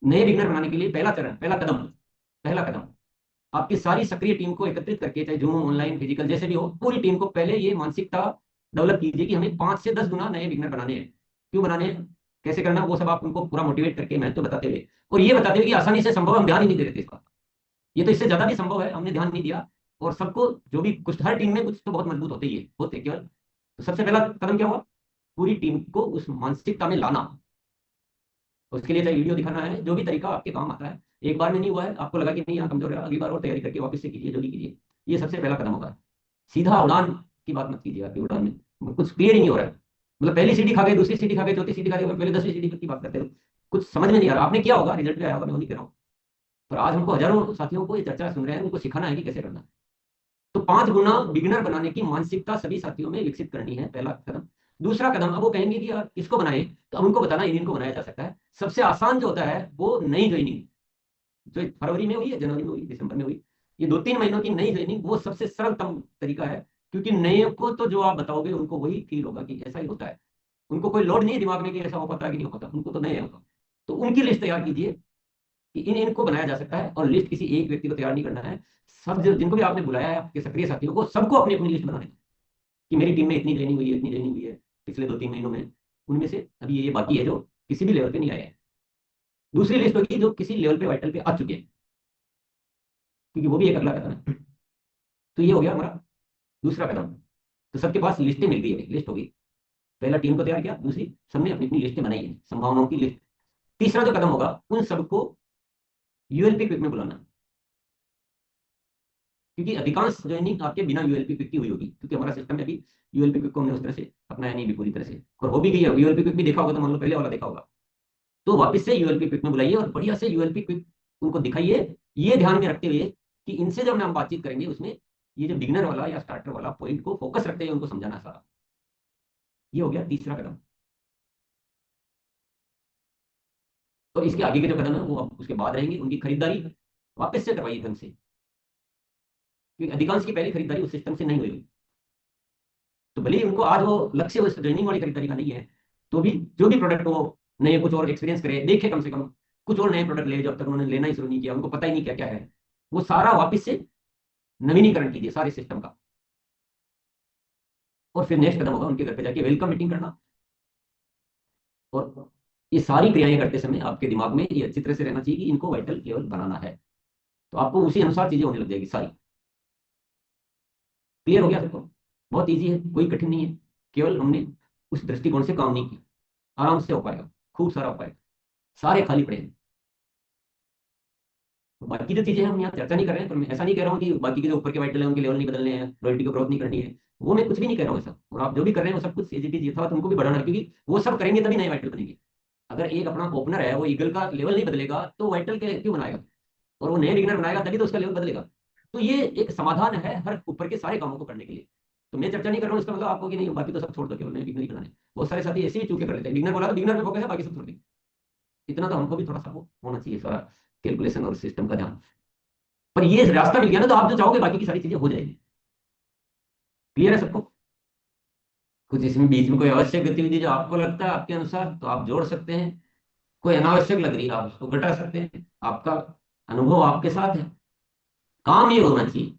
नए बिगनर बनाने के लिए पहला चरण, पहला कदम आपकी सारी सक्रिय टीम को एकत्रित करके, चाहे जूम, ऑनलाइन, फिजिकल, जैसे भी हो, पूरी टीम को पहले ये मानसिकता डेवलप कीजिए कि हमें 5 से 10 गुना नए बिगनर बनाने हैं। क्यों बनाने हैं, कैसे करना है, वो सब आप उनको पूरा मोटिवेट करके महत्व बताते हुए, और ये बताते हुए कि आसानी से संभव है, हम ध्यान ही नहीं दे रहे थे इसका, ये तो इससे ज्यादा भी संभव है, हमने ध्यान नहीं दिया। और सबको, जो भी कुछ, हर टीम में कुछ तो बहुत मजबूत होते ही है, होते केवल। तो सबसे पहला कदम क्या हुआ, पूरी टीम को उस मानसिकता में लाना। उसके लिए चाहे वीडियो दिखाना है, जो भी तरीका आपके काम आता है। एक बार में नहीं हुआ है, आपको लगा कि नहीं यहाँ कमजोर है, अगली बार और तैयारी करके वापस से कीजिए, जो भी कीजिए। ये सबसे पहला कदम होगा। सीधा उड़ान की बात मत कीजिए, आपकी उड़ान में कुछ क्लियर ही नहीं हो रहा है। मतलब पहली सीढ़ी खा गए, दूसरी सीढ़ी खा गए, चौथी सीढ़ी खा गए, पहले 10वीं सीढ़ी की बात करते हो, कुछ समझ में नहीं आ रहा। आपने किया होगा, रिजल्ट भी आया होगा, मैं वो नहीं कह रहा हूँ। पर आज हमको हजारों साथियों को ये चर्चा सुन रहे हैं, उनको सिखाना है कि कैसे करना है। तो 5 गुना बिगिनर बनाने की मानसिकता सभी साथियों में विकसित करनी है, पहला कदम। दूसरा कदम, अब वो कहेंगे कि यार किसको बनाए, तो अब उनको बताना इनको बनाया जा सकता है। सबसे आसान जो होता है वो नई ज्वाइनिंग, जो फरवरी में हुई है, जनवरी में हुई, दिसंबर में हुई, ये 2-3 महीनों की नई ज्वाइनिंग, वो सबसे सरलतम तरीका है। क्योंकि नए को तो जो आप बताओगे उनको वही फील होगा कि ऐसा ही होता है। उनको कोई लोड नहीं है दिमाग में कि ऐसा हो पाता है कि नहीं हो पाता, उनको तो नए होगा। तो उनकी लिस्ट तैयार कीजिए कि इन इनको बनाया जा सकता है, और लिस्ट किसी एक व्यक्ति को तैयार नहीं करना है। सब जिनको भी आपने बुलाया है, आपके सक्रिय साथियों को, सबको अपनी अपनी लिस्ट बनानी है कि मेरी टीम में इतनी ट्रेनिंग हुई है, इतनी ट्रेनिंग हुई है पिछले 2-3 महीनों में, उनमें से अभी ये बाकी है जो किसी भी लेवल पे नहीं आए हैं। दूसरी लिस्ट होगी जो किसी लेवल पे, वाइटल पे आ चुके हैं, क्योंकि वो भी एक अगला कदम है। तो ये हो गया हमारा दूसरा कदम। तो सबके पास लिस्टें मिल गई, लिस्ट होगी। पहला टीम को तैयार किया, दूसरी सबने अपनी अपनी लिस्टें बनाई है, संभावनाओं की लिस्ट। तीसरा जो कदम होगा, उन सबको यूएलपी क्विक में बुलाना। क्योंकि अधिकांश ज्वाइनिंग आपके बिना यूएलपी क्विक की हुई होगी, क्योंकि हमारा सिस्टम में अभी यूएलपी क्विक को हमने उस तरह से अपनाया नहीं भी पूरी तरह से, और हो भी गई है। यूएलपी क्विक भी देखा होगा तो, मान लो पहले वाला देखा होगा, तो वापस से यूएलपी क्विक में बुलाइए और बढ़िया से यूएलपी क्विक उनको दिखाइए। ये ध्यान में रखते हुए कि इनसे जब हम बातचीत करेंगे, उसमें ये जो बिगनर वाला या स्टार्टर वाला पॉइंट को फोकस रखते हुए उनको समझाना सारा। ये हो गया तीसरा कदम। और इसके आगे के जो कदम है वो अब उसके बाद रहेंगे, उनकी खरीदारी वापस से करवाइए ढंग से, क्योंकि अधिकांश की पहली खरीदारी उस सिस्टम से नहीं हुई हुई। तो भले ही उनको आज वो लक्ष्य उस ट्रेनिंग वाली खरीदारी का नहीं है, तो भी जो भी प्रोडक्ट वो नए कुछ और एक्सपीरियंस करे, देखे कम से कम, कुछ और नए प्रोडक्ट ले, जब तक उन्होंने लेना ही शुरू नहीं किया, उनको पता ही नहीं क्या क्या है, वो सारा वापस से नवीनीकरण कीजिए सारे सिस्टम का। और फिर नेक्स्ट कदम होगा उनके घर पे जाके वेलकम मीटिंग करना। और ये सारी क्रियाएं करते समय आपके दिमाग में ये अच्छी तरह से रहना चाहिए कि इनको वाइटल लेवल बनाना है। तो आपको उसी अनुसार चीजें होने लग जाएगी सारी। क्लियर हो गया सबको? बहुत ईजी है, कोई कठिन नहीं है, केवल हमने उस दृष्टिकोण से काम नहीं किया। आराम से हो पाएगा, खूब सारा हो पाएगा, सारे खाली पड़े हैं। तो बाकी जो चीजें हम यहाँ चर्चा नहीं कर रहे हैं, पर मैं ऐसा नहीं कह रहा हूँ कि बाकी के जो ऊपर के वाइटल है उनके लेवल नहीं बदलने हैं, रॉयल्टी को ग्रोथ नहीं करनी है, वो मैं कुछ भी नहीं कह रहा हूँ ऐसा। और आप जो भी कर रहे हैं वो सब कुछ एजीटी यथावत उनको भी बढ़ाना है, क्योंकि वो सब करेंगे तभी नए वाइटल बनेंगे। अगर एक अपना ओपनर है वो ईगल का लेवल नहीं बदलेगा तो वाइटल के क्यों बनाएगा, और वो नए बिगनर बनाएगा तभी तो उसका लेवल बदलेगा। तो ये एक समाधान है हर ऊपर के सारे कामों को करने के लिए। तो मैं चर्चा नहीं कर रहा हूँ इसका मतलब आपको कि नहीं बाकी तो सब छोड़ दो, केवल नए बिगनर ही बनाने। बहुत सारे साथी ऐसे ही चूके कर लेते हैं, बिगनर बोला तो बिगनर पे फोकस है, बाकी सब छोड़ दी। इतना तो हमको भी थोड़ा सा वो होना चाहिए, सारा कैलकुलेशन और सिस्टम का ध्यान। पर ये रास्ता मिल गया ना, तो आप जो चाहोगे बाकी की सारी चीजें हो जाएगी। क्लियर है सबको? कुछ इसमें बीच में कोई आवश्यक गतिविधि जो आपको लगता है आपके अनुसार, तो आप जोड़ सकते हैं। कोई अनावश्यक लग रही है आप उसको घटा सकते हैं। आपका अनुभव आपके साथ है, काम ये होना चाहिए